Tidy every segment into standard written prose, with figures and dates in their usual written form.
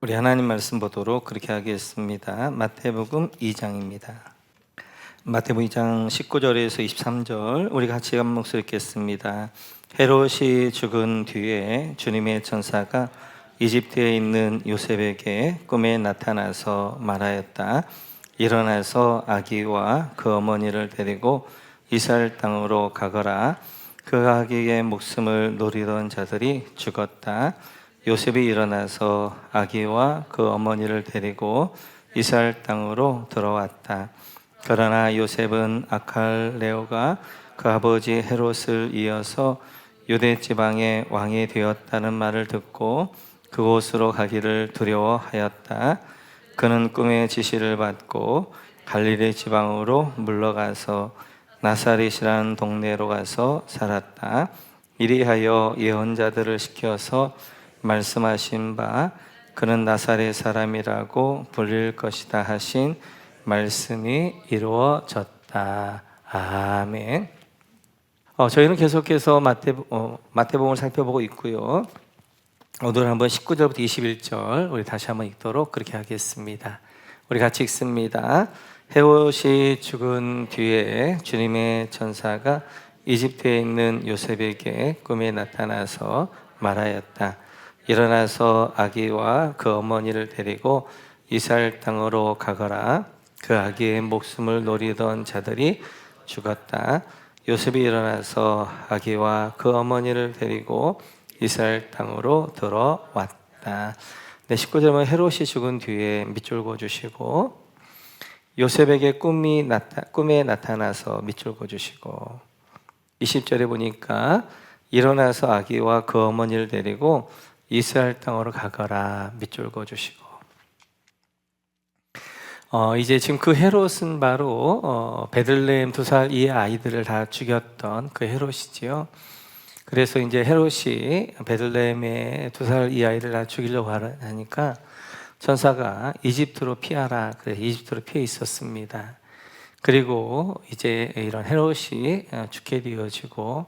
우리 하나님 말씀 보도록 그렇게 하겠습니다. 마태복음 2장입니다. 마태복음 2장 19절에서 23절 우리 같이 한 목소리 읽겠습니다. 헤롯이 죽은 뒤에 주님의 천사가 이집트에 있는 요셉에게 꿈에 나타나서 말하였다. 일어나서 아기와 그 어머니를 데리고 이스라엘 땅으로 가거라. 그 아기의 목숨을 노리던 자들이 죽었다. 요셉이 일어나서 아기와 그 어머니를 데리고 이스라엘 땅으로 들어왔다. 그러나 요셉은 아칼레오가 그 아버지 헤롯을 이어서 유대 지방의 왕이 되었다는 말을 듣고 그곳으로 가기를 두려워하였다. 그는 꿈의 지시를 받고 갈릴리 지방으로 물러가서 나사렛이라는 동네로 가서 살았다. 이리하여 예언자들을 시켜서 말씀하신 바 그는 나사렛 사람이라고 불릴 것이다 하신 말씀이 이루어졌다. 아멘. 저희는 계속해서 마태복음을 살펴보고 있고요. 오늘 한번 19절부터 21절 우리 다시 한번 읽도록 그렇게 하겠습니다. 우리 같이 읽습니다. 헤롯이 죽은 뒤에 주님의 천사가 이집트에 있는 요셉에게 꿈에 나타나서 말하였다. 일어나서 아기와 그 어머니를 데리고 이스라엘 땅으로 가거라. 그 아기의 목숨을 노리던 자들이 죽었다. 요셉이 일어나서 아기와 그 어머니를 데리고 이스라엘 땅으로 들어왔다. 19절은 헤롯이 죽은 뒤에 밑줄 그어주시고 요셉에게 꿈에 나타나서 밑줄 그어주시고 20절에 보니까 일어나서 아기와 그 어머니를 데리고 이스라엘 땅으로 가거라 밑줄 그어주시고 이제 지금 그 헤롯은 바로 베들레헴 2살 이하 아이들을 다 죽였던 그 헤롯이지요. 그래서 이제 헤롯이 베들레헴의 2살 이하 아이를 다 죽이려고 하니까 천사가 이집트로 피하라 그래 이집트로 피해 있었습니다. 그리고 이제 이런 헤롯이 죽게 되어지고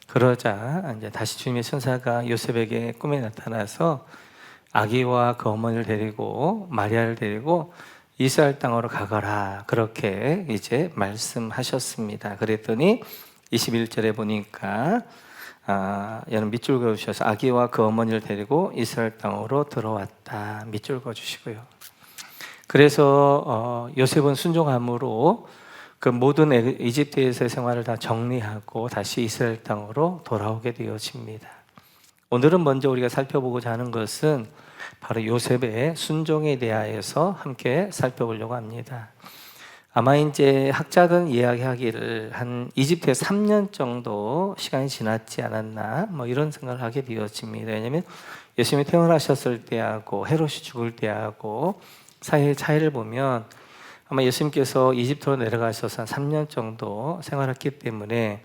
그러자 이제 다시 주님의 천사가 요셉에게 꿈에 나타나서 아기와 그 어머니를 데리고 마리아를 데리고 이스라엘 땅으로 가거라 그렇게 이제 말씀하셨습니다. 그랬더니 21절에 보니까 여러분 밑줄 그어주셔서 아기와 그 어머니를 데리고 이스라엘 땅으로 들어왔다 밑줄 그어주시고요. 그래서 요셉은 순종함으로 그 모든 이집트에서의 생활을 다 정리하고 다시 이스라엘 땅으로 돌아오게 되어집니다. 오늘은 먼저 우리가 살펴보고자 하는 것은 바로 요셉의 순종에 대하여서 함께 살펴보려고 합니다. 아마 이제 학자들은 이야기하기를 한 이집트에 3년 정도 시간이 지났지 않았나 이런 생각을 하게 되어집니다. 왜냐하면 예수님이 태어나셨을 때하고 헤롯이 죽을 때하고 사이의 차이를 보면 아마 예수님께서 이집트로 내려가셔서 한 3년 정도 생활했기 때문에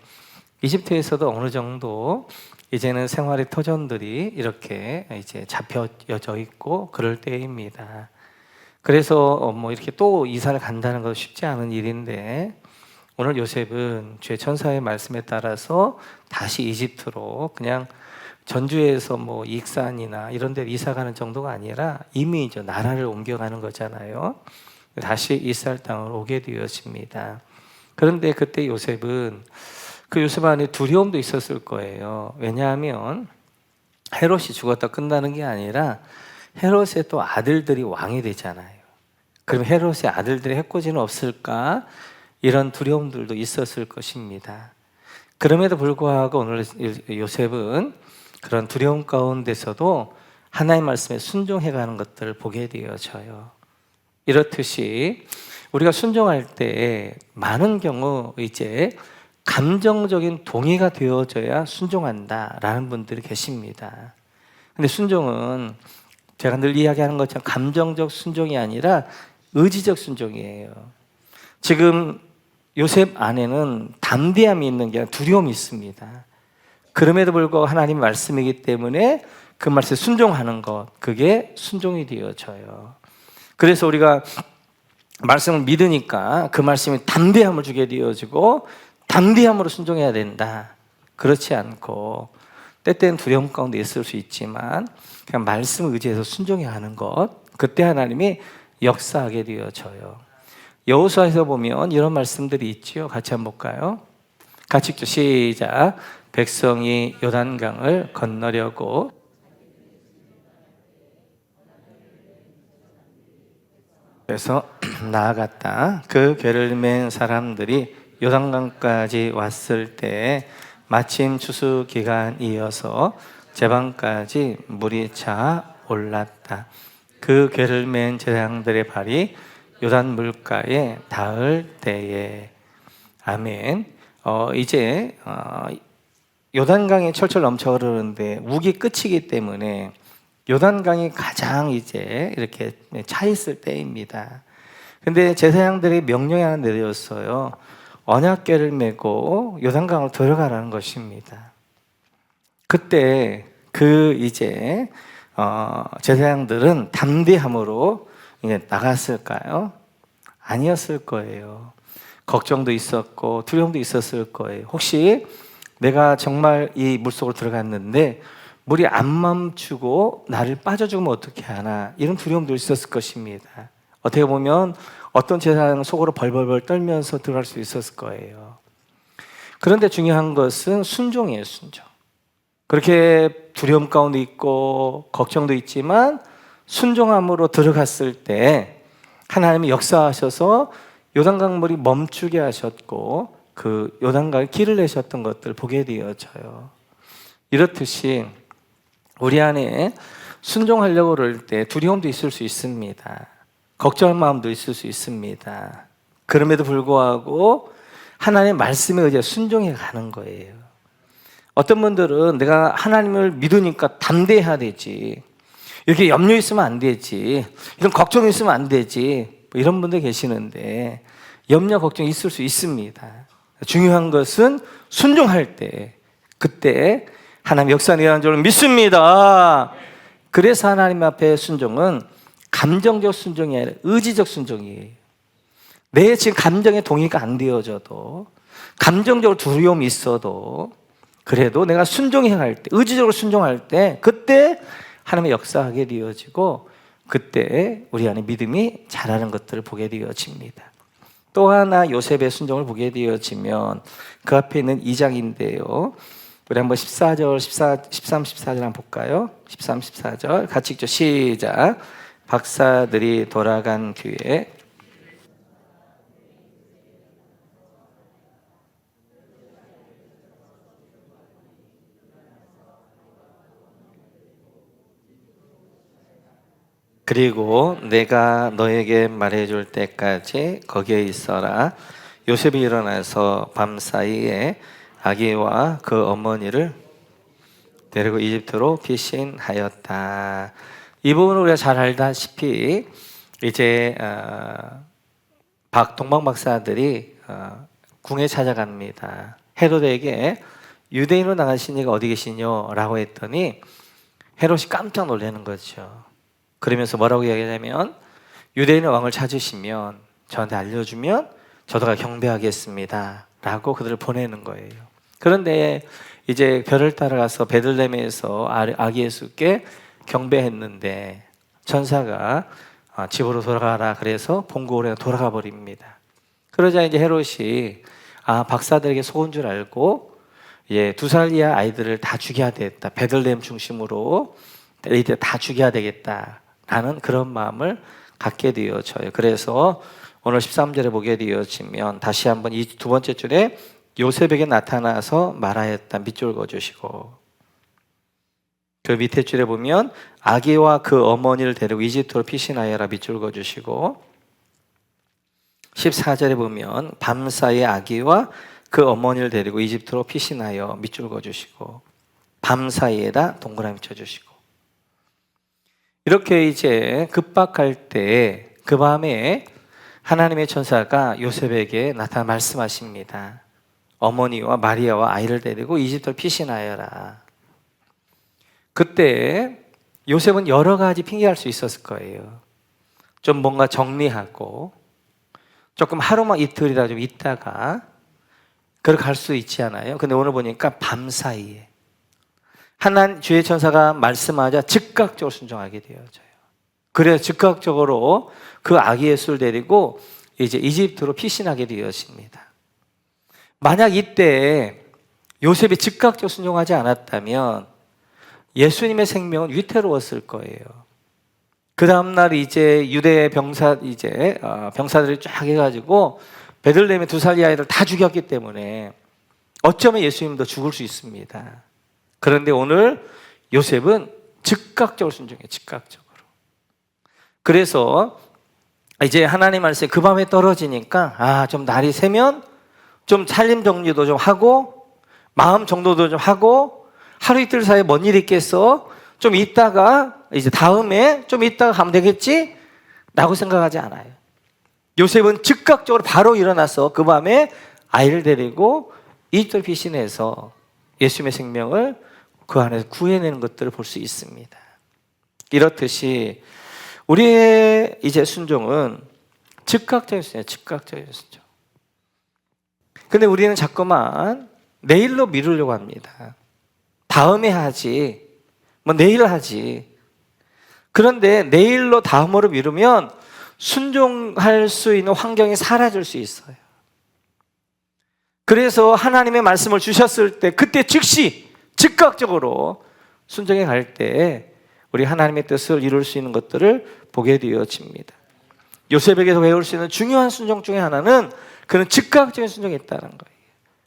이집트에서도 어느 정도 이제는 생활의 터전들이 이렇게 이제 잡혀져 있고 그럴 때입니다. 그래서 이렇게 또 이사를 간다는 것도 쉽지 않은 일인데 오늘 요셉은 주의 천사의 말씀에 따라서 다시 이집트로 그냥 전주에서 익산이나 이런 데 이사 가는 정도가 아니라 이미 이제 나라를 옮겨가는 거잖아요. 다시 이스라엘 땅으로 오게 되었습니다. 그런데 그때 요셉은 그 요셉 안에 두려움도 있었을 거예요. 왜냐하면 헤롯이 죽었다 끝나는 게 아니라 헤롯의 또 아들들이 왕이 되잖아요. 그럼 헤롯의 아들들의 해코지는 없을까? 이런 두려움들도 있었을 것입니다. 그럼에도 불구하고 오늘 요셉은 그런 두려움 가운데서도 하나님의 말씀에 순종해가는 것들을 보게 되어져요. 이렇듯이 우리가 순종할 때 많은 경우 이제 감정적인 동의가 되어져야 순종한다라는 분들이 계십니다. 근데 순종은 제가 늘 이야기하는 것처럼 감정적 순종이 아니라 의지적 순종이에요. 지금 요셉 안에는 담대함이 있는 게 아니라 두려움이 있습니다. 그럼에도 불구하고 하나님의 말씀이기 때문에 그 말씀에 순종하는 것, 그게 순종이 되어져요. 그래서 우리가 말씀을 믿으니까 그 말씀이 담대함을 주게 되어지고 담대함으로 순종해야 된다. 그렇지 않고 때때는 두려움 가운데 있을 수 있지만 그냥 말씀 의지해서 순종해야 하는 것, 그때 하나님이 역사하게 되어져요. 여호수아에서 보면 이런 말씀들이 있지요. 같이 한번 볼까요? 같이 읽죠. 시작. 백성이 요단강을 건너려고 그래서 나아갔다. 그 궤를 맨 사람들이 요단강까지 왔을 때 마침 추수 기간이어서 제방까지 물이 차 올랐다. 그 궤를 맨 제사장들의 발이 요단 물가에 닿을 때에. 아멘. 이제 요단강이 철철 넘쳐 흐르는데 우기 끝이기 때문에 요단강이 가장 이제 이렇게 차 있을 때입니다. 근데 제사장들이 명령이 하나 내렸어요. 언약궤를 메고 요단강으로 들어가라는 것입니다. 그때 이제 제사장들은 담대함으로 이제 나갔을까요? 아니었을 거예요. 걱정도 있었고 두려움도 있었을 거예요. 혹시 내가 정말 이 물속으로 들어갔는데 물이 안 멈추고 나를 빠져주면 어떻게 하나, 이런 두려움도 있었을 것입니다. 어떻게 보면 어떤 제사장은 속으로 벌벌벌 떨면서 들어갈 수 있었을 거예요. 그런데 중요한 것은 순종이에요. 순종. 그렇게 두려움 가운데 있고 걱정도 있지만 순종함으로 들어갔을 때 하나님이 역사하셔서 요단강 물이 멈추게 하셨고 그 요단강에 길을 내셨던 것들을 보게 되어져요. 이렇듯이 우리 안에 순종하려고 그럴 때 두려움도 있을 수 있습니다. 걱정할 마음도 있을 수 있습니다. 그럼에도 불구하고 하나님의 말씀에 의해 순종해 가는 거예요. 어떤 분들은 내가 하나님을 믿으니까 담대해야 되지, 이렇게 염려 있으면 안 되지, 이런 걱정이 있으면 안 되지, 이런 분들 계시는데 염려 걱정이 있을 수 있습니다. 중요한 것은 순종할 때, 그때 하나님 역사 일어나는 줄 믿습니다. 그래서 하나님 앞에 순종은 감정적 순종이 아니라 의지적 순종이에요. 내 지금 감정에 동의가 안 되어져도, 감정적으로 두려움이 있어도, 그래도 내가 순종해야 할 때, 의지적으로 순종할 때, 그때 하나님의 역사하게 되어지고, 그때 우리 안에 믿음이 자라는 것들을 보게 되어집니다. 또 하나 요셉의 순종을 보게 되어지면 그 앞에 있는 2장인데요. 우리 한번 13, 14절 한번 볼까요? 13, 14절 같이 읽죠. 시작. 박사들이 돌아간 뒤에 그리고 내가 너에게 말해줄 때까지 거기에 있어라. 요셉이 일어나서 밤사이에 아기와 그 어머니를 데리고 이집트로 피신하였다. 이 부분을 우리가 잘 알다시피 이제 동방 박사들이 궁에 찾아갑니다. 헤로데에게 유대인으로 나가신 이가 어디 계시뇨? 라고 했더니 헤롯이 깜짝 놀라는 거죠. 그러면서 뭐라고 이야기하냐면 유대인의 왕을 찾으시면 저한테 알려주면 저도 경배하겠습니다 라고 그들을 보내는 거예요. 그런데 이제 별을 따라가서 베들레헴에서 아기 예수께 경배했는데 천사가 집으로 돌아가라 그래서 본국으로 돌아가 버립니다. 그러자 이제 헤롯이 박사들에게 속은 줄 알고 2살 이하 아이들을 다 죽여야 되겠다, 베들레헴 중심으로 이제 다 죽여야 되겠다라는 그런 마음을 갖게 되어져요. 그래서 오늘 13절에 보게 되어지면 다시 한번 이 두 번째 줄에 요셉에게 나타나서 말하였다 밑줄 그어주시고, 그 밑에 줄에 보면 아기와 그 어머니를 데리고 이집트로 피신하여라 밑줄 그어주시고, 14절에 보면 밤사이에 아기와 그 어머니를 데리고 이집트로 피신하여 밑줄 그어주시고, 밤사이에다 동그라미 쳐주시고, 이렇게 이제 급박할 때 그 밤에 하나님의 천사가 요셉에게 나타나 말씀하십니다. 어머니와 마리아와 아이를 데리고 이집트로 피신하여라. 그때 요셉은 여러 가지 핑계할 수 있었을 거예요. 좀 뭔가 정리하고 조금 하루만 이틀이라 좀 있다가 그렇게 갈 수 있지 않아요? 근데 오늘 보니까 밤사이에 하나님 주의 천사가 말씀하자 즉각적으로 순종하게 되어져요. 그래서 즉각적으로 그 아기 예수를 데리고 이제 이집트로 피신하게 되었습니다. 만약 이때 요셉이 즉각적으로 순종하지 않았다면 예수님의 생명은 위태로웠을 거예요. 그 다음날 이제 유대 병사들이 쫙 해가지고 베들레헴의 2살의 아이들 다 죽였기 때문에 어쩌면 예수님도 죽을 수 있습니다. 그런데 오늘 요셉은 즉각적으로 순종해요. 즉각적으로. 그래서 이제 하나님 말씀이 그 밤에 떨어지니까 좀 날이 새면 좀 살림 정리도 좀 하고 마음 정도도 좀 하고 하루 이틀 사이에 뭔 일이 있겠어? 좀 있다가 이제 다음에 좀 있다가 가면 되겠지? 라고 생각하지 않아요. 요셉은 즉각적으로 바로 일어나서 그 밤에 아이를 데리고 이집트 피신해서 예수님의 생명을 그 안에서 구해내는 것들을 볼 수 있습니다. 이렇듯이 우리의 이제 순종은 즉각적인 순종이에요. 즉각적인 순종. 근데 우리는 자꾸만 내일로 미루려고 합니다. 다음에 하지. 내일 하지. 그런데 내일로 다음으로 미루면 순종할 수 있는 환경이 사라질 수 있어요. 그래서 하나님의 말씀을 주셨을 때 그때 즉시 즉각적으로 순종해 갈 때 우리 하나님의 뜻을 이룰 수 있는 것들을 보게 되어집니다. 요셉에게서 배울 수 있는 중요한 순종 중에 하나는 그는 즉각적인 순종이 있다는 거예요.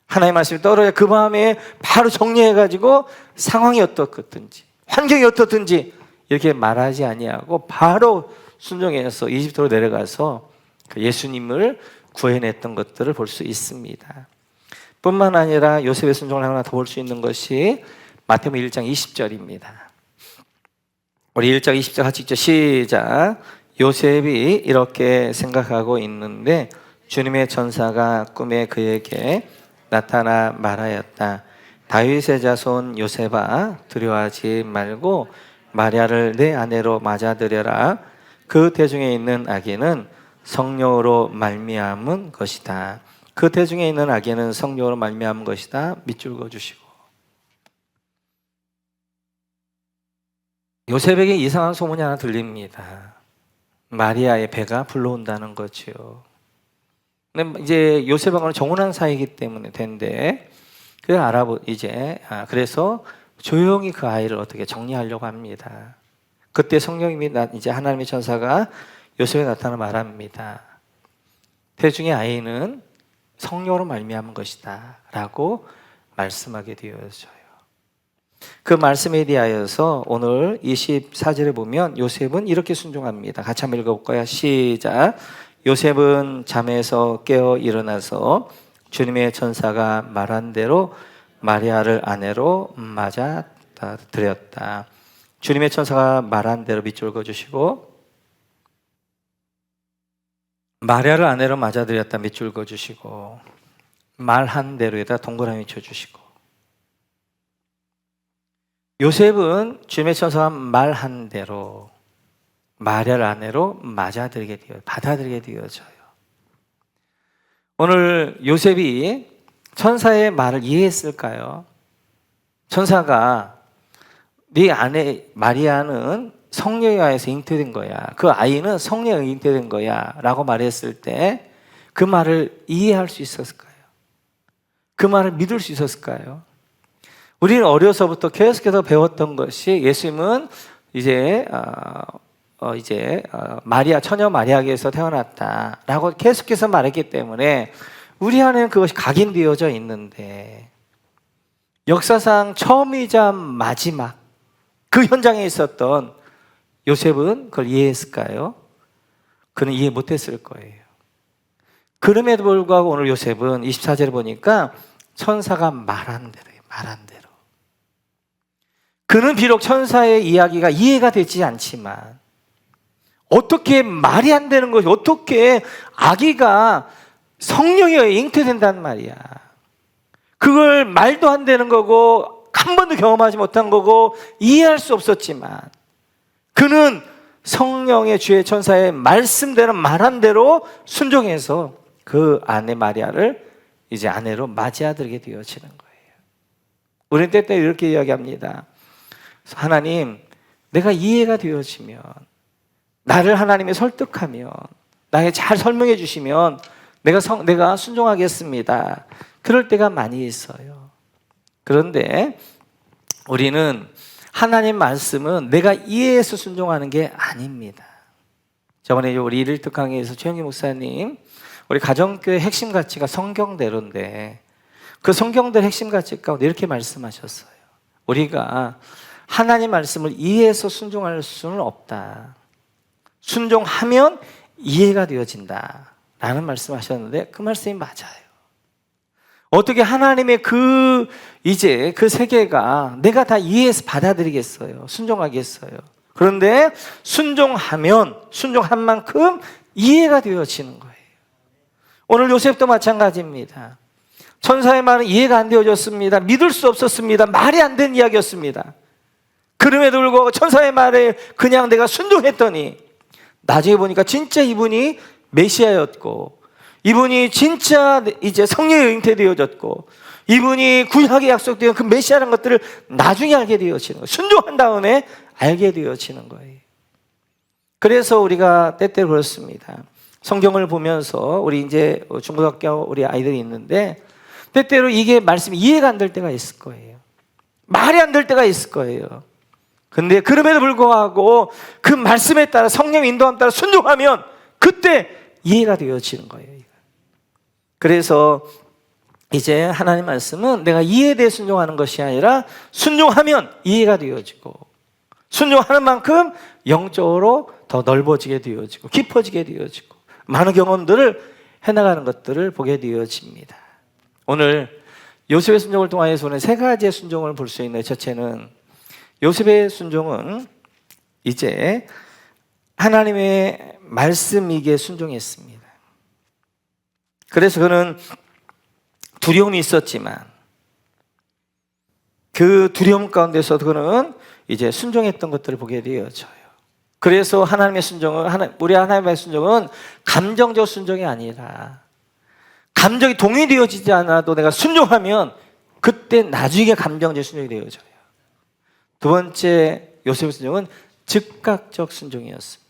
하나님의 말씀이 떨어져 그 밤에 바로 정리해가지고 상황이 어떻든지 환경이 어떻든지 이렇게 말하지 아니하고 바로 순종해서 이집트로 내려가서 예수님을 구해냈던 것들을 볼 수 있습니다. 뿐만 아니라 요셉의 순종을 하나 더 볼 수 있는 것이 마태복음 1장 20절입니다. 우리 1장 20절 같이 읽죠. 시작. 요셉이 이렇게 생각하고 있는데 주님의 천사가 꿈에 그에게 나타나 말하였다. 다윗의 자손 요셉아, 두려워하지 말고 마리아를 내 아내로 맞아들여라. 그 태중에 있는 아기는 성령으로 말미암은 것이다. 그 태중에 있는 아기는 성령으로 말미암은 것이다. 밑줄 그어주시고. 요셉에게 이상한 소문이 하나 들립니다. 마리아의 배가 불러온다는 거죠. 근데 이제 요셉하고는 정혼한 사이이기 때문에 된데 그걸 그래서 조용히 그 아이를 어떻게 정리하려고 합니다. 그때 성령님이 이제 하나님의 천사가 요셉에 나타나 말합니다. 태중의 아이는 성령으로 말미암은 것이다라고 말씀하게 되어져요. 그 말씀에 대하여서 오늘 24절에 보면 요셉은 이렇게 순종합니다. 같이 한번 읽어볼까요? 시작. 요셉은 잠에서 깨어 일어나서 주님의 천사가 말한 대로 마리아를 아내로 맞아 들였다. 주님의 천사가 말한 대로 밑줄 그어주시고, 마리아를 아내로 맞아 들였다. 밑줄 그어주시고, 말한 대로에다 동그라미 쳐주시고. 요셉은 주님의 천사가 말한 대로 마리아를 아내로 받아들이게 되어져요. 오늘 요셉이 천사의 말을 이해했을까요? 천사가 네 아내 마리아는 성령에 의해서 잉태된 거야. 그 아이는 성령에 잉태된 거야. 라고 말했을 때 그 말을 이해할 수 있었을까요? 그 말을 믿을 수 있었을까요? 우리는 어려서부터 계속해서 배웠던 것이 예수님은 마리아, 처녀 마리아에게서 태어났다라고 계속해서 말했기 때문에 우리 안에는 그것이 각인되어져 있는데 역사상 처음이자 마지막 그 현장에 있었던 요셉은 그걸 이해했을까요? 그는 이해 못했을 거예요. 그럼에도 불구하고 오늘 요셉은 24절에 보니까 천사가 말한 대로예요. 말한 대로. 그는 비록 천사의 이야기가 이해가 되지 않지만 어떻게 말이 안 되는 것이 어떻게 아기가 성령에 잉태된단 말이야. 그걸 말도 안 되는 거고 한 번도 경험하지 못한 거고 이해할 수 없었지만 그는 성령의 주의 천사의 말씀대로 말한 대로 순종해서 그 아내 마리아를 이제 아내로 맞이하게 되어지는 거예요. 우리는 때때로 이렇게 이야기합니다. 하나님, 내가 이해가 되어지면, 나를 하나님이 설득하면, 나에게 잘 설명해 주시면 내가 순종하겠습니다. 그럴 때가 많이 있어요. 그런데 우리는 하나님 말씀은 내가 이해해서 순종하는 게 아닙니다. 저번에 우리 1일 특강에서 최영희 목사님, 우리 가정교회 핵심 가치가 성경대로인데 그 성경대로 핵심 가치 가운데 이렇게 말씀하셨어요. 우리가 하나님 말씀을 이해해서 순종할 수는 없다. 순종하면 이해가 되어진다 라는 말씀하셨는데 그 말씀이 맞아요. 어떻게 하나님의 그 세계가 내가 다 이해해서 받아들이겠어요? 순종하겠어요? 그런데 순종한 만큼 이해가 되어지는 거예요. 오늘 요셉도 마찬가지입니다. 천사의 말은 이해가 안 되어졌습니다. 믿을 수 없었습니다. 말이 안 되는 이야기였습니다. 그럼에도 불구하고 천사의 말에 그냥 내가 순종했더니 나중에 보니까 진짜 이분이 메시아였고, 이분이 진짜 이제 성령에 잉태되어졌고, 이분이 구약에 약속된 그 메시아라는 것들을 나중에 알게 되어지는 거예요. 순종한 다음에 알게 되어지는 거예요. 그래서 우리가 때때로 그렇습니다. 성경을 보면서 우리 이제 중고등학교 우리 아이들이 있는데 때때로 이게 말씀이 이해가 안 될 때가 있을 거예요. 말이 안 될 때가 있을 거예요. 근데 그럼에도 불구하고 그 말씀에 따라 성령 인도함에 따라 순종하면 그때 이해가 되어지는 거예요. 그래서 이제 하나님 말씀은 내가 이해에 대해 순종하는 것이 아니라 순종하면 이해가 되어지고, 순종하는 만큼 영적으로 더 넓어지게 되어지고 깊어지게 되어지고 많은 경험들을 해나가는 것들을 보게 되어집니다. 오늘 요셉의 순종을 통해서 오늘 세 가지의 순종을 볼 수 있는 첫째는, 요셉의 순종은 이제 하나님의 말씀이기에 순종했습니다. 그래서 그는 두려움이 있었지만 그 두려움 가운데서 그는 이제 순종했던 것들을 보게 되어져요. 그래서 하나님의 순종은, 우리 하나님의 순종은 감정적 순종이 아니라, 감정이 동의되어지지 않아도 내가 순종하면 그때 나중에 감정적 순종이 되어져요. 두 번째 요셉의 순종은 즉각적 순종이었습니다.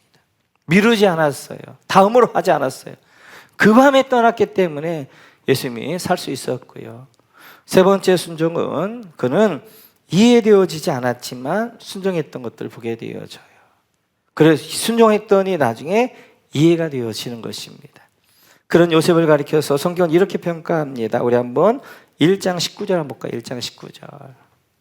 미루지 않았어요. 다음으로 하지 않았어요. 그 밤에 떠났기 때문에 예수님이 살 수 있었고요. 세 번째 순종은 그는 이해되어지지 않았지만 순종했던 것들을 보게 되어져요. 그래서 순종했더니 나중에 이해가 되어지는 것입니다. 그런 요셉을 가리켜서 성경은 이렇게 평가합니다. 우리 한번 1장 19절 한번 볼까요? 1장 19절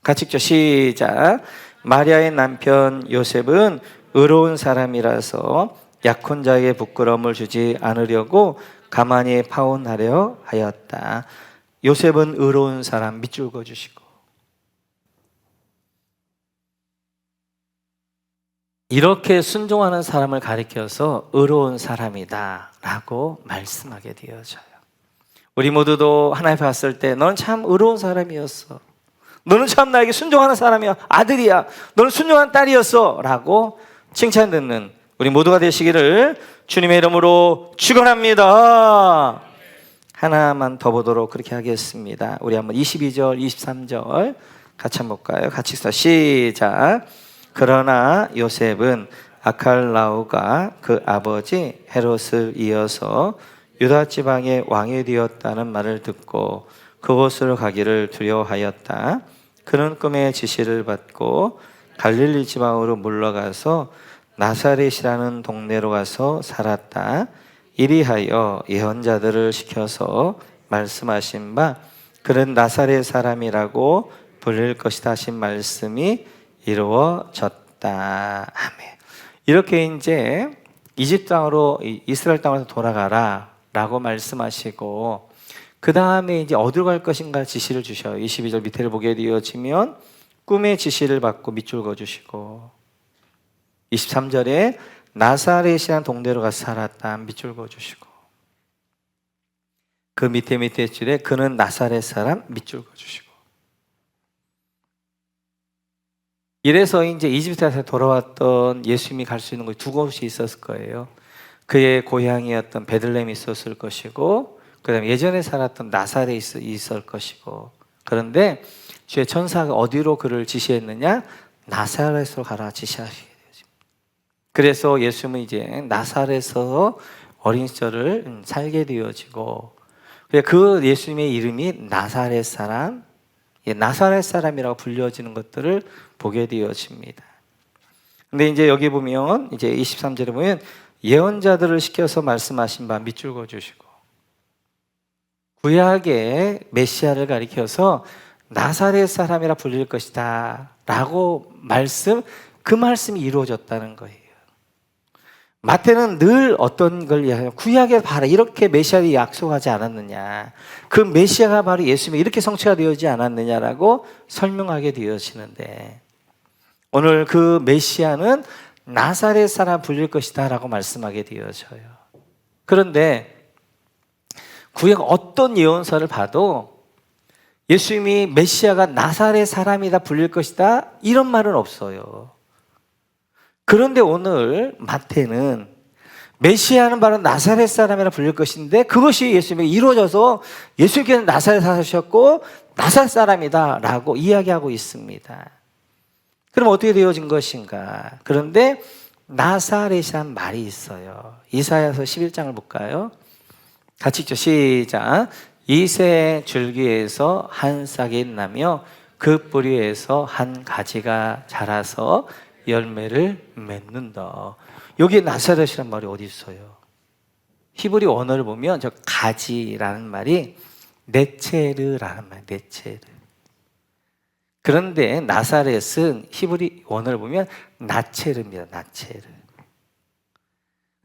같이 읽죠. 시작. 마리아의 남편 요셉은 의로운 사람이라서 약혼자에게 부끄러움을 주지 않으려고 가만히 파혼하려 하였다. 요셉은 의로운 사람, 밑줄 그어주시고, 이렇게 순종하는 사람을 가리켜서 의로운 사람이다 라고 말씀하게 되어져요. 우리 모두도 하나님 봤을 때 너는 참 의로운 사람이었어, 너는 참 나에게 순종하는 사람이야, 아들이야, 너는 순종한 딸이었어 라고 칭찬 듣는 우리 모두가 되시기를 주님의 이름으로 축원합니다. 하나만 더 보도록 그렇게 하겠습니다. 우리 한번 22절 23절 같이 한번 볼까요? 같이 읽자. 시작. 그러나 요셉은 아칼라오가 그 아버지 헤롯을 이어서 유다 지방의 왕이 되었다는 말을 듣고 그곳으로 가기를 두려워하였다. 그는 꿈의 지시를 받고 갈릴리 지방으로 물러가서 나사렛이라는 동네로 가서 살았다. 이리하여 예언자들을 시켜서 말씀하신 바 그는 나사렛 사람이라고 불릴 것이다 하신 말씀이 이루어졌다. 아멘. 이렇게 이제 이집트 땅으로, 이스라엘 땅으로 돌아가라 라고 말씀하시고, 그 다음에 이제 어디로 갈 것인가 지시를 주셔요. 22절 밑에를 보게 되어지면 꿈의 지시를 받고 밑줄 그어주시고, 23절에 나사렛이라는 동네로 가서 살았다 밑줄 그어주시고, 그 밑에 줄에 그는 나사렛 사람 밑줄 그어주시고, 이래서 이제 이집트에서 돌아왔던 예수님이 갈 수 있는 곳이 두 곳이 있었을 거예요. 그의 고향이었던 베들레헴이 있었을 것이고, 그 다음에 예전에 살았던 나사렛이 있을 것이고, 그런데 주의 천사가 어디로 그를 지시했느냐? 나사렛으로 가라 지시하시게 되었습니다. 그래서 예수님은 이제 나사렛에서 어린 시절을 살게 되어지고, 그 예수님의 이름이 나사렛 사람, 나사렛 사람이라고 불려지는 것들을 보게 되어집니다. 근데 이제 여기 보면 이제 23절에 보면 예언자들을 시켜서 말씀하신 바 밑줄 그어주시고, 구약의 메시아를 가리켜서 나사렛 사람이라 불릴 것이다 라고 그 말씀이 이루어졌다는 거예요. 마태는 늘 어떤 걸 이야기해요? 구약에 바로 이렇게 메시아를 약속하지 않았느냐, 그 메시아가 바로 예수님이 이렇게 성취가 되어지지 않았느냐라고 설명하게 되어지는데, 오늘 그 메시아는 나사렛 사람 불릴 것이다 라고 말씀하게 되어져요. 그런데 구약 어떤 예언서를 봐도 예수님이 메시아가 나사렛 사람이다 불릴 것이다 이런 말은 없어요. 그런데 오늘 마태는 메시아는 바로 나사렛 사람이라 불릴 것인데, 그것이 예수님에게 이루어져서 예수님께서는 나사렛 사셨고 나사렛 사람이다 라고 이야기하고 있습니다. 그럼 어떻게 되어진 것인가? 그런데 나사렛이란 말이 있어요. 이사야서 11장을 볼까요? 같이 읽죠. 시작. 이새 줄기에서 한 싹이 나며 그 뿌리에서 한 가지가 자라서 열매를 맺는다. 여기 나사렛이란 말이 어디 있어요? 히브리 원어를 보면 저 가지라는 말이 네체르라는 말, 네체르. 그런데 나사렛은 히브리 원어를 보면 나체르입니다. 나체르.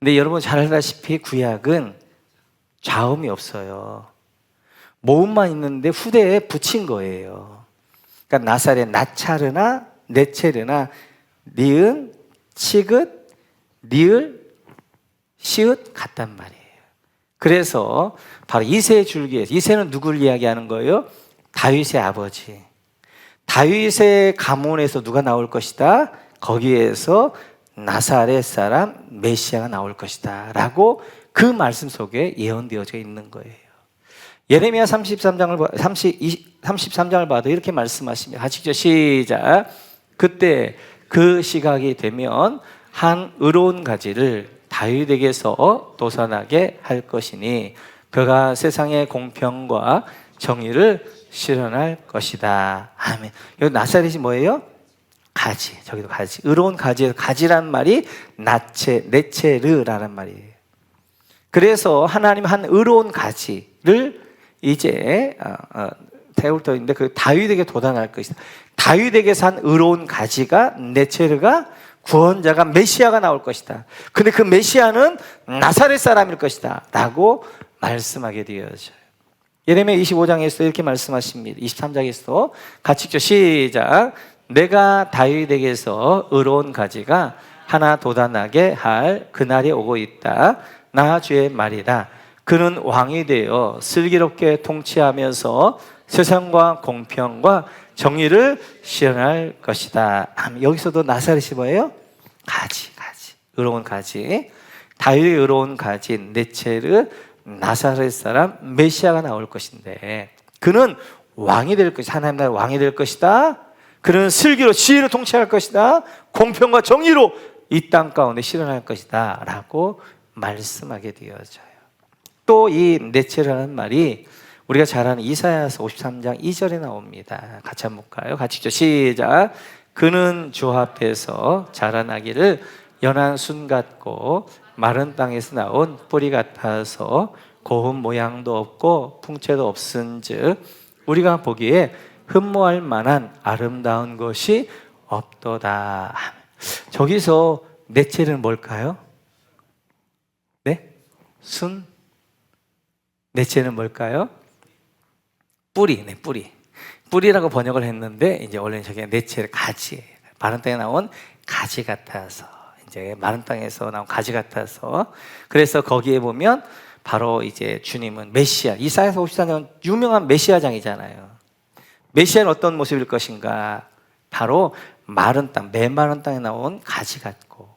근데 여러분 잘 알다시피 구약은 좌음이 없어요. 모음만 있는데 후대에 붙인 거예요. 그러니까 나사렛, 나차르나 네체르나 니은, 치긋, 니을, 시읒 같단 말이에요. 그래서 바로 이새의 줄기에서, 이새는 누구를 이야기하는 거예요? 다윗의 아버지. 다윗의 가문에서 누가 나올 것이다? 거기에서 나사렛 사람 메시아가 나올 것이다 라고 그 말씀 속에 예언되어져 있는 거예요. 예레미야 33장을 봐도 이렇게 말씀하십니다. 같이 읽죠. 시작. 그때 그 시각이 되면 한 의로운 가지를 다윗에게서 돋아나게 할 것이니 그가 세상의 공평과 정의를 실현할 것이다. 아멘. 여기 나사렛이 뭐예요? 가지. 저기도 가지. 의로운 가지에서 가지란 말이 네체르라는 말이에요. 그래서 하나님 한 의로운 가지를 이제 태울터인데 그 다윗에게 돋아날 것이다. 다윗에게서 한 의로운 가지가 네체르가 구원자가 메시아가 나올 것이다. 근데 그 메시아는 나사렛 사람일 것이다 라고 말씀하게 되어져요. 예레미야 25장에서 이렇게 말씀하십니다. 23장에서 같이 읽죠. 시작. 내가 다윗에게서 의로운 가지가 하나 돋아나게 할 그날이 오고 있다. 나 주의 말이다. 그는 왕이 되어 슬기롭게 통치하면서 세상과 공평과 정의를 실현할 것이다. 여기서도 나사렛이 뭐예요? 가지. 의로운 가지. 다윗의 의로운 가지 네체르 나사렛 사람 메시아가 나올 것인데, 그는 왕이 될 것이다. 하나님 나라의 왕이 될 것이다. 그는 슬기로 지혜로 통치할 것이다. 공평과 정의로 이 땅 가운데 실현할 것이다 라고 말씀하게 되어져요. 또 이 네체르라는 말이 우리가 잘 아는 이사야서 53장 2절에 나옵니다. 같이 한번 볼까요? 같이 읽죠. 시작. 그는 주 앞에서 자라나기를 연한 순 같고 마른 땅에서 나온 뿌리 같아서 고운 모양도 없고 풍채도 없은즉 우리가 보기에 흠모할 만한 아름다운 것이 없도다. 저기서 네체르는 뭘까요? 네? 순? 네체르는 뭘까요? 뿌리. 뿌리라고 번역을 했는데 이제 원래는 저게 네체르 가지. 마른 땅에 나온 가지 같아서, 이제 마른 땅에서 나온 가지 같아서. 그래서 거기에 보면 바로 이제 주님은 메시아, 이사야서 54년 유명한 메시아장이잖아요. 메시아는 어떤 모습일 것인가? 바로 마른 땅, 메마른 땅에 나온 가지 같고,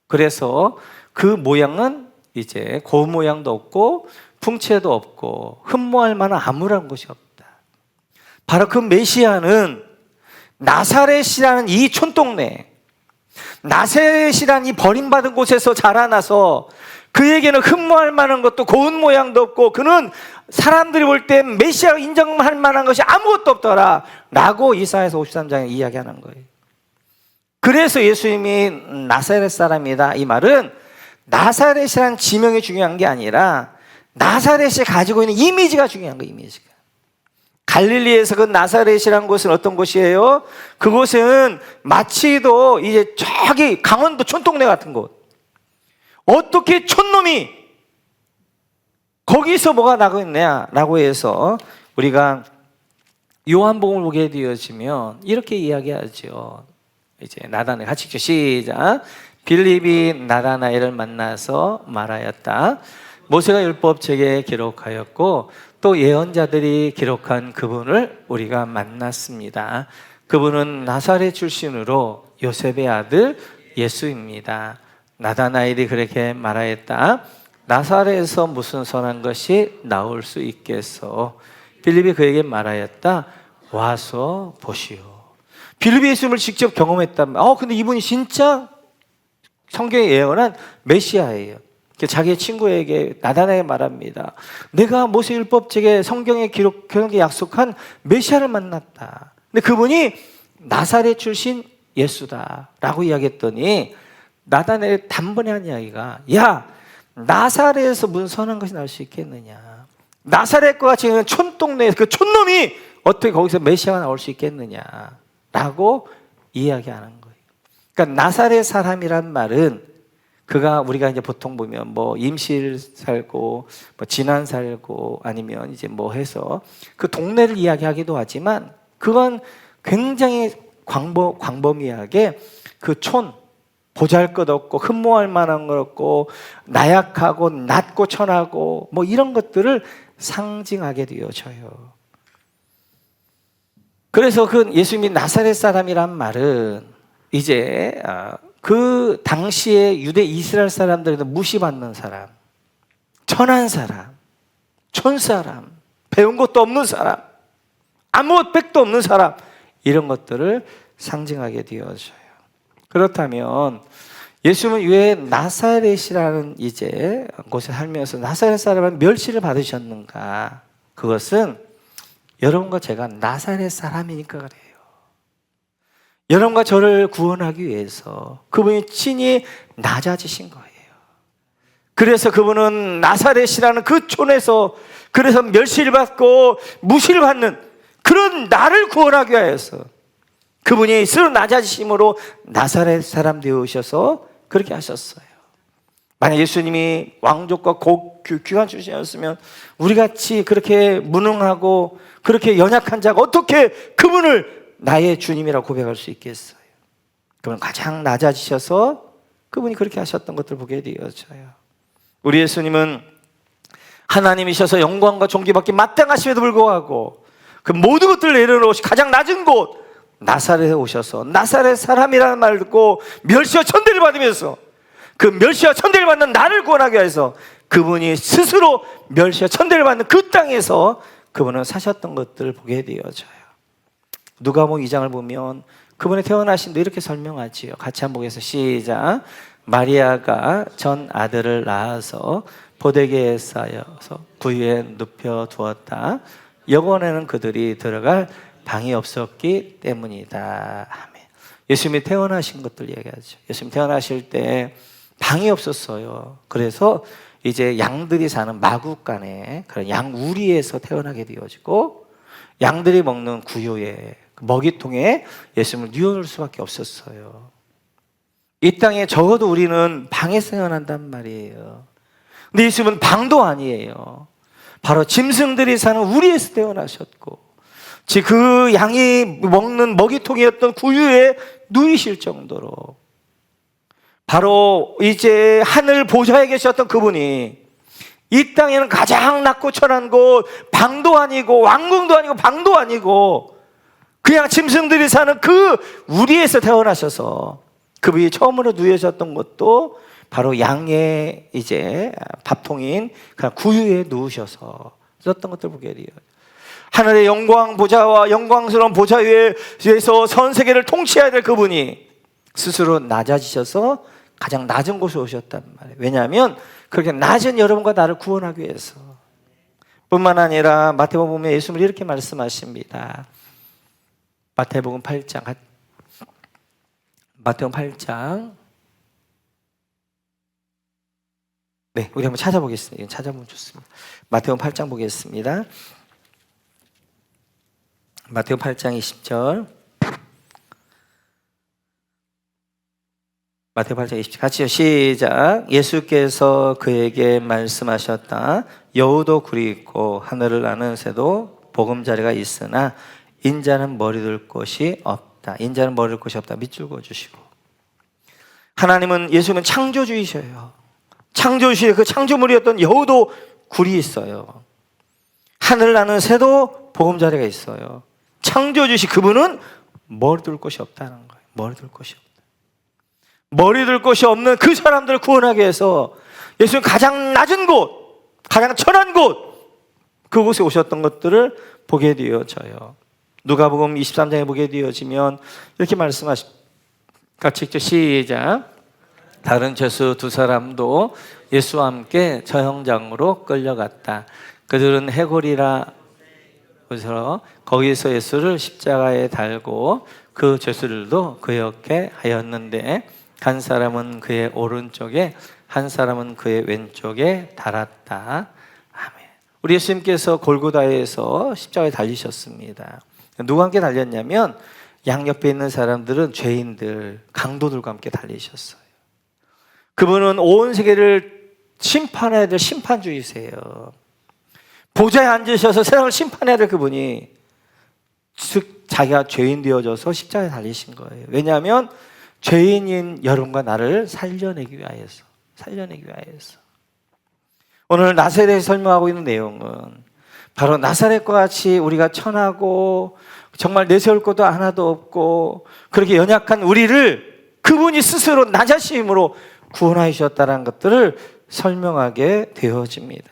그래서 그 모양은 이제 고운 모양도 없고 풍채도 없고 흠모할 만한 아무런 것이 없다. 바로 그 메시아는 나사렛이라는 이 촌동네, 나사렛이라는 이 버림받은 곳에서 자라나서 그에게는 흠모할 만한 것도 고운 모양도 없고 그는 사람들이 볼 때 메시아가 인정할 만한 것이 아무것도 없더라 라고 이사야서 53장에 이야기하는 거예요. 그래서 예수님이 나사렛 사람이다 이 말은 나사렛이라는 지명이 중요한 게 아니라 나사렛이 가지고 있는 이미지가 중요한 거예요. 이미지가. 갈릴리에서 그 나사렛이라는 곳은 어떤 곳이에요? 그곳은 마치도 이제 저기 강원도 촌동네 같은 곳. 어떻게 촌놈이 거기서 뭐가 나고 있냐라고 해서 우리가 요한복음을 보게 되어지면 이렇게 이야기하죠. 이제 나다나엘 같이 읽죠. 시작. 빌립이 나다나엘을 만나서 말하였다. 모세가 율법책에 기록하였고 또 예언자들이 기록한 그분을 우리가 만났습니다. 그분은 나사렛 출신으로 요셉의 아들 예수입니다. 나다나엘이 그렇게 말하였다. 나사렛에서 무슨 선한 것이 나올 수 있겠소? 빌립이 그에게 말하였다. 와서 보시오. 빌립이 예수님을 직접 경험했단 말이에요. 근데 이분이 진짜 성경에 예언한 메시아예요. 자기의 친구에게 나다나엘이 말합니다. 내가 모세율법책에 성경에 기록해 약속한 메시아를 만났다. 근데 그분이 나사렛 출신 예수다라고 이야기했더니 나다나엘이 단번에 한 이야기가 야 나사렛에서 무슨 선한 것이 나올 수 있겠느냐. 나사렛과 같이 있는 촌동네 그 촌놈이 어떻게 거기서 메시아가 나올 수 있겠느냐라고 이야기하는 거예요. 그러니까 나사렛 사람이란 말은 그가 우리가 이제 보통 보면 뭐 임실 살고 뭐 진안 살고 아니면 이제 뭐 해서 그 동네를 이야기하기도 하지만 그건 굉장히 광범위하게 그 촌 보잘것없고 흠모할 만한 것 없고 나약하고 낮고 천하고 뭐 이런 것들을 상징하게 되어져요. 그래서 그 예수님이 나사렛 사람이란 말은 이제 그 당시에 유대 이스라엘 사람들에도 무시받는 사람, 천한 사람, 촌사람, 배운 것도 없는 사람, 아무 백도 없는 사람 이런 것들을 상징하게 되어져요. 그렇다면 예수님은 왜 나사렛이라는 이제 곳에 살면서 나사렛 사람은 멸시를 받으셨는가? 그것은 여러분과 제가 나사렛 사람이니까 그래요. 여러분과 저를 구원하기 위해서 그분이 친히 낮아지신 거예요. 그래서 그분은 나사렛이라는 그 촌에서 그래서 멸시를 받고 무시를 받는 그런 나를 구원하기 위해서 그분이 스스로 낮아지심으로 나사렛 사람 되어오셔서 그렇게 하셨어요. 만약 예수님이 왕족과 귀한 출신이었으면 우리같이 그렇게 무능하고 그렇게 연약한 자가 어떻게 그분을 나의 주님이라고 고백할 수 있겠어요? 그분 가장 낮아지셔서 그분이 그렇게 하셨던 것들을 보게 되어져요. 우리 예수님은 하나님이셔서 영광과 존귀받기 마땅하심에도 불구하고 그 모든 것들을 내려놓으시 가장 낮은 곳 나사렛에 오셔서 나사렛 사람이라는 말을 듣고 멸시와 천대를 받으면서 그 멸시와 천대를 받는 나를 구원하기 위해서 그분이 스스로 멸시와 천대를 받는 그 땅에서 그분은 사셨던 것들을 보게 되어져요. 누가복음 2장을 보면 그분의 태어나심도 이렇게 설명하지요. 같이 한번 보겠습니다. 시작. 마리아가 전 아들을 낳아서 보대기에 쌓여서 구유에 눕혀 두었다. 여관에는 그들이 들어갈 방이 없었기 때문이다. 아멘. 예수님이 태어나신 것들 얘기하죠. 예수님 태어나실 때 방이 없었어요. 그래서 이제 양들이 사는 마구간에 그런 양우리에서 태어나게 되어지고 양들이 먹는 구유에 먹이통에 예수님을 뉘어놓을 수밖에 없었어요. 이 땅에 적어도 우리는 방에서 태어난단 말이에요. 근데 예수님은 방도 아니에요. 바로 짐승들이 사는 우리에서 태어나셨고 그 양이 먹는 먹이통이었던 구유에 누이실 정도로 바로 이제 하늘 보좌에 계셨던 그분이 이 땅에는 가장 낮고 천한 곳 방도 아니고 왕궁도 아니고 방도 아니고 그냥 짐승들이 사는 그 우리에서 태어나셔서 그분이 처음으로 누우셨던 것도 바로 양의 이제 밥통인 그냥 구유에 누우셔서 썼던 것들 보게 돼요. 하늘의 영광 보좌와 영광스러운 보좌 위에서 전 세계를 통치해야 될 그분이 스스로 낮아지셔서 가장 낮은 곳에 오셨단 말이에요. 왜냐하면 그렇게 낮은 여러분과 나를 구원하기 위해서. 뿐만 아니라 마태복음 보면 예수님이 이렇게 말씀하십니다. 마태복음 8장 네, 우리 한번 찾아보겠습니다. 찾아보면 좋습니다. 마태복음 8장 보겠습니다. 마태복음 8장 20절. 마태복음 8장 20절 같이요. 시작. 예수께서 그에게 말씀하셨다. 여우도 굴이 있고 하늘을 나는 새도 보금자리가 있으나 인자는 머리 둘 곳이 없다. 인자는 머리 둘 곳이 없다. 밑줄 그어주시고. 하나님은, 예수님은 창조주이셔요. 창조주의 그 창조물이었던 여우도 굴이 있어요. 하늘 나는 새도 보금자리가 있어요. 창조주시 그분은 머리 둘 곳이 없다는 거예요. 머리 둘 곳이 없다. 머리 둘 곳이 없는 그 사람들을 구원하기 위해서 예수님 가장 낮은 곳, 가장 천한 곳, 그곳에 오셨던 것들을 보게 되어져요. 누가복음 23장에 보게 되어지면 이렇게 같이 읽죠. 시작. 다른 죄수 두 사람도 예수와 함께 저형장으로 끌려갔다. 그들은 해골이라 그래서 거기서 예수를 십자가에 달고 그 죄수들도 그 옆에 하였는데 한 사람은 그의 오른쪽에 한 사람은 그의 왼쪽에 달았다. 아멘. 우리 예수님께서 골고다에서 십자가에 달리셨습니다. 누구와 함께 달렸냐면 양옆에 있는 사람들은 죄인들, 강도들과 함께 달리셨어요. 그분은 온 세계를 심판해야 될 심판주이세요. 보좌에 앉으셔서 세상을 심판해야 될 그분이 즉 자기가 죄인 되어져서 십자가에 달리신 거예요. 왜냐하면 죄인인 여러분과 나를 살려내기 위하여서. 오늘 나사렛에 설명하고 있는 내용은 바로 나사렛과 같이 우리가 천하고 정말 내세울 것도 하나도 없고 그렇게 연약한 우리를 그분이 스스로 낮아심으로 구원하셨다는 것들을 설명하게 되어집니다.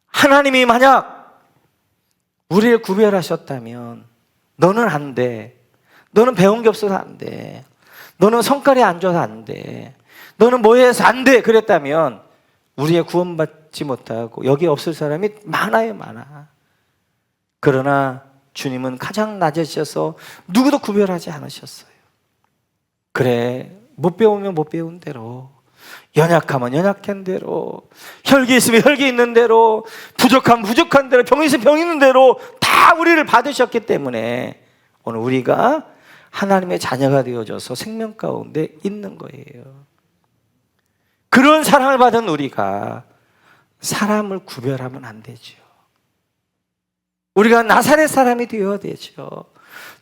하나님이 만약 우리를 구별하셨다면 너는 안 돼. 너는 배운 게 없어서 안 돼. 너는 성깔이 안 좋아서 안 돼. 너는 뭐 해서 안 돼. 그랬다면 우리의 구원받지 못하고 여기 없을 사람이 많아요, 많아. 그러나 주님은 가장 낮으셔서 누구도 구별하지 않으셨어요. 그래, 못 배우면 못 배운 대로, 연약하면 연약한 대로, 혈기 있으면 혈기 있는 대로, 부족하면 부족한 대로, 병 있으면 병 있는 대로 다 우리를 받으셨기 때문에 오늘 우리가 하나님의 자녀가 되어져서 생명 가운데 있는 거예요. 그런 사랑을 받은 우리가 사람을 구별하면 안 되죠. 우리가 나사렛 사람이 되어야 되죠.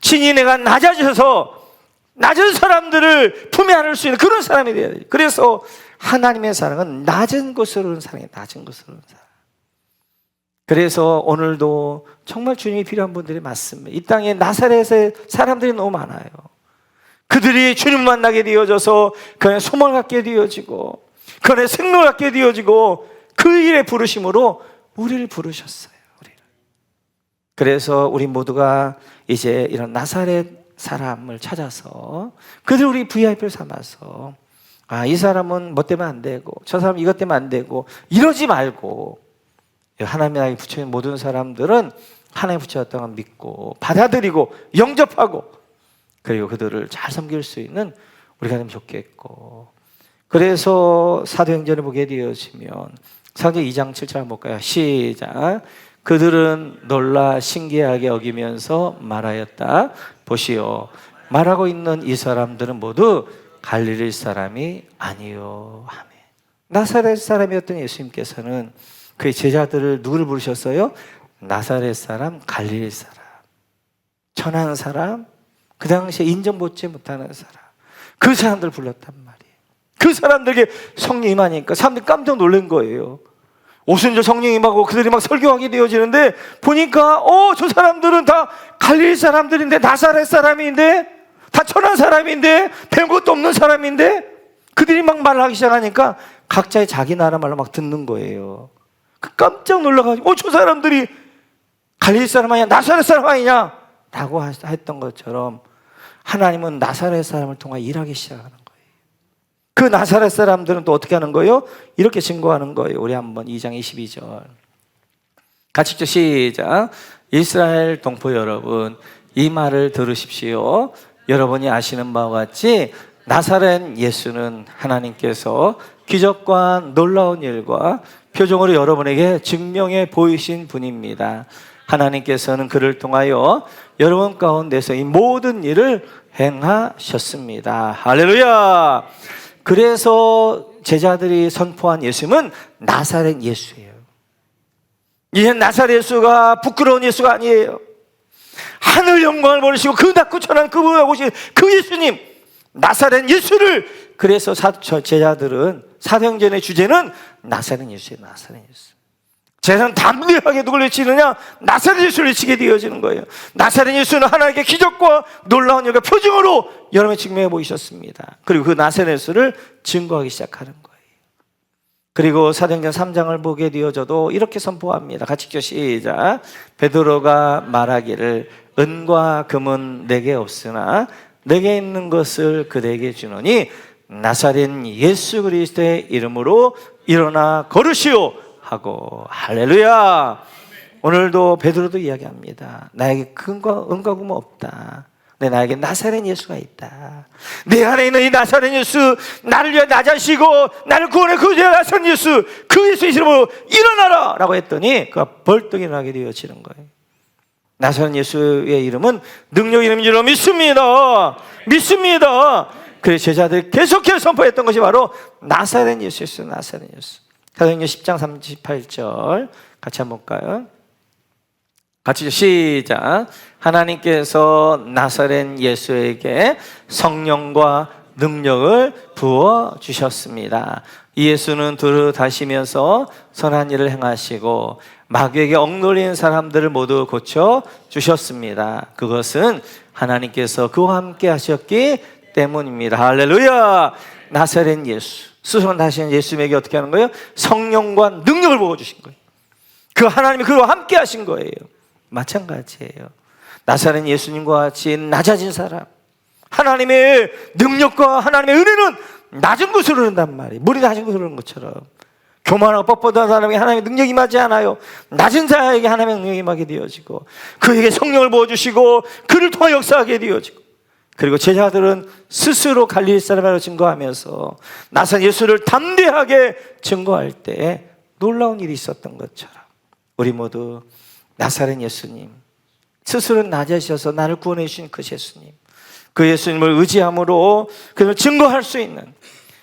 친히 내가 낮아져서 낮은 사람들을 품에 안을 수 있는 그런 사람이 되어야 돼요. 그래서 하나님의 사랑은 낮은 곳으로 오는 사랑이에요. 낮은 곳으로 오는 사랑. 그래서 오늘도 정말 주님이 필요한 분들이 많습니다. 이 땅에 나사렛의 사람들이 너무 많아요. 그들이 주님 만나게 되어져서 그 안에 소망을 갖게 되어지고 그 안에 생명을 갖게 되어지고 그 일의 부르심으로 우리를 부르셨어요. 우리를. 그래서 우리 모두가 이제 이런 나사렛 사람을 찾아서 그들 우리 VIP를 삼아서 이 사람은 뭐 때문에 안 되고 저 사람은 이것 때문에 안 되고 이러지 말고 하나님에게 붙여있는 모든 사람들은 하나님 붙여졌다는 걸 믿고 받아들이고 영접하고 그리고 그들을 잘 섬길 수 있는 우리가 되면 좋겠고 그래서 사도행전을 보게 되어지면 사도행전 2장 7절 한번 볼까요? 시작. 그들은 놀라 신기하게 여기면서 말하였다. 보시오. 말하고 있는 이 사람들은 모두 갈릴리 사람이 아니요. 아멘. 나사렛 사람이었던 예수님께서는 그의 제자들을 누구를 부르셨어요? 나사렛 사람, 갈릴리 사람, 천한 사람, 그 당시에 인정받지 못하는 사람, 그 사람들을 불렀단 말이에요. 그 사람들에게 성령 임하니까 사람들이 깜짝 놀란 거예요. 오순절 성령 임하고 그들이 막 설교하게 되어지는데 보니까 저 사람들은 다 갈릴리 사람들인데 나사렛 사람인데 다 천한 사람인데 배운 것도 없는 사람인데 그들이 막 말을 하기 시작하니까 각자의 자기 나라 말로 막 듣는 거예요. 깜짝 놀라가지고 저 사람들이 갈릴리 사람 아니냐, 나사렛 사람 아니냐 라고 했던 것처럼 하나님은 나사렛 사람을 통해 일하기 시작하는 거예요. 그 나사렛 사람들은 또 어떻게 하는 거예요? 이렇게 증거하는 거예요. 우리 한번 2장 22절 같이 읽죠. 시작. 이스라엘 동포 여러분, 이 말을 들으십시오. 여러분이 아시는 바와 같이 나사렛 예수는 하나님께서 기적과 놀라운 일과 표정으로 여러분에게 증명해 보이신 분입니다. 하나님께서는 그를 통하여 여러분 가운데서 이 모든 일을 행하셨습니다. 할렐루야. 그래서 제자들이 선포한 예수님은 나사렛 예수예요. 이제 나사렛 예수가 부끄러운 예수가 아니에요. 하늘 영광을 버리시고 그 낮고 천한 그분을 오신 그 예수님, 나사렛 예수를, 그래서 제자들은 사도행전의 주제는 나사렛 예수예요. 나사렛 예수. 제자는 담대하게 누굴 외치느냐? 나사렛 예수를 외치게 되어지는 거예요. 나사렛 예수는 하나님께 기적과 놀라운 일과 표징으로 여러분의 증명해 보이셨습니다. 그리고 그 나사렛 예수를 증거하기 시작하는 거예요. 그리고 사도행전 3장을 보게 되어져도 이렇게 선포합니다. 같이 읽죠. 시작. 베드로가 말하기를 은과 금은 내게 없으나 내게 있는 것을 그대에게 주노니 나사렛 예수 그리스도의 이름으로 일어나 걸으시오 하고. 할렐루야. 오늘도 베드로도 이야기합니다. 나에게 금과 은과 금은 없다. 근데 나에게 나사렛 예수가 있다. 내 안에 있는 이 나사렛 예수, 나를 위해 낮아지고 나를 구원해 그 나사렛 예수, 그 예수 이름으로 일어나라 라고 했더니 그가 벌떡 일어나게 되어지는 거예요. 나사렛 예수의 이름은 능력 이름인 줄로 믿습니다. 믿습니다. 그래서 제자들이 계속해서 선포했던 것이 바로 나사렛 예수였어요. 나사렛 예수. 사도행전 10장 38절 같이 한번 볼까요? 같이 시작. 하나님께서 나사렛 예수에게 성령과 능력을 부어 주셨습니다. 이 예수는 두루 다시면서 선한 일을 행하시고 마귀에게 억눌린 사람들을 모두 고쳐 주셨습니다. 그것은 하나님께서 그와 함께 하셨기 때문입니다. 할렐루야. 나사렛 예수, 스스로 다시는 예수님에게 어떻게 하는 거예요? 성령과 능력을 부어 주신 거예요. 그 하나님이 그와 함께 하신 거예요. 마찬가지예요. 나사렛 예수님과 같이 낮아진 사람, 하나님의 능력과 하나님의 은혜는 낮은 곳으로 흐른단 말이에요. 물이 낮은 곳으로 흐르는 것처럼 교만하고 뻣뻣한 사람에게 하나님의 능력이 임하지 않아요. 낮은 자에게 하나님의 능력이 임하게 되어지고 그에게 성령을 부어주시고 그를 통해 역사하게 되어지고, 그리고 제자들은 스스로 갈릴리 사람이라고 증거하면서 나사렛 예수를 담대하게 증거할 때 놀라운 일이 있었던 것처럼 우리 모두 나사렛 예수님, 스스로 낮아지셔서 나를 구원해 주신 그 예수님, 그 예수님을 의지함으로 그를 증거할 수 있는,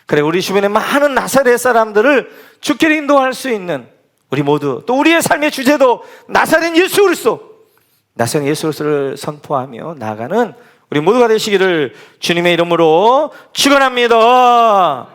그래 우리 주변에 많은 나사렛 사람들을 주께로 인도할 수 있는 우리 모두, 또 우리의 삶의 주제도 나사렛 예수 그리스도, 나사렛 예수 그리스도를 선포하며 나아가는 우리 모두가 되시기를 주님의 이름으로 축원합니다.